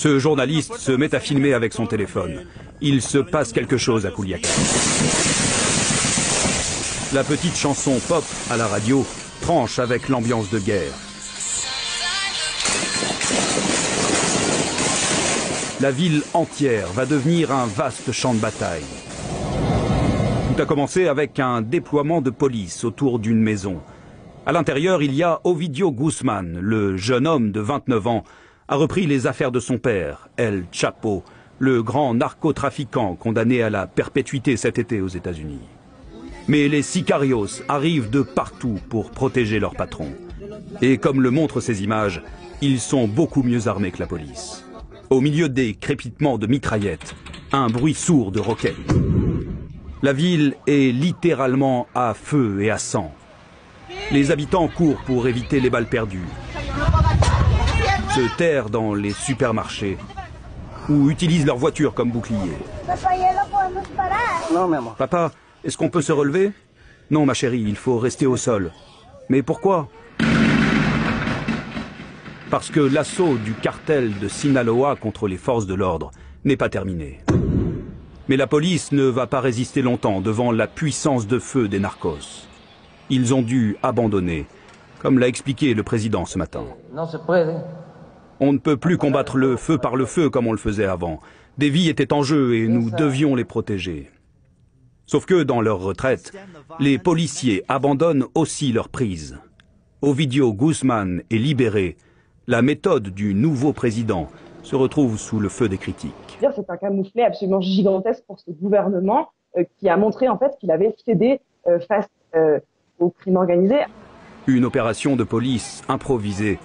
Ce journaliste se met à filmer avec son téléphone. Il se passe quelque chose à Culiacán. La petite chanson pop à la radio tranche avec l'ambiance de guerre. La ville entière va devenir un vaste champ de bataille. Tout a commencé avec un déploiement de police autour d'une maison. À l'intérieur, il y a Ovidio Guzmán, le jeune homme de 29 ans, a repris les affaires de son père, El Chapo, le grand narcotrafiquant condamné à la perpétuité cet été aux États-Unis. Mais les sicarios arrivent de partout pour protéger leur patron. Et comme le montrent ces images, ils sont beaucoup mieux armés que la police. Au milieu des crépitements de mitraillettes, un bruit sourd de roquettes. La ville est littéralement à feu et à sang. Les habitants courent pour éviter les balles perdues, se terrent dans les supermarchés ou utilisent leur voiture comme bouclier. Papa, est-ce qu'on peut se relever? Non, ma chérie, il faut rester au sol. Mais pourquoi? Parce que l'assaut du cartel de Sinaloa contre les forces de l'ordre n'est pas terminé. Mais la police ne va pas résister longtemps devant la puissance de feu des narcos. Ils ont dû abandonner, comme l'a expliqué le président ce matin. On ne peut plus combattre le feu par le feu comme on le faisait avant. Des vies étaient en jeu et nous devions les protéger. Sauf que, dans leur retraite, les policiers abandonnent aussi leur prise. Ovidio Guzmán est libéré. La méthode du nouveau président se retrouve sous le feu des critiques. C'est un camouflet absolument gigantesque pour ce gouvernement qui a montré en fait qu'il avait cédé face au crime organisé. Une opération de police improvisée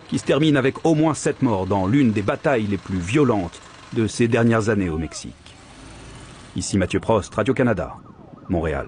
qui se termine avec au moins 7 morts dans l'une des batailles les plus violentes de ces dernières années au Mexique. Ici Mathieu Prost, Radio-Canada, Montréal.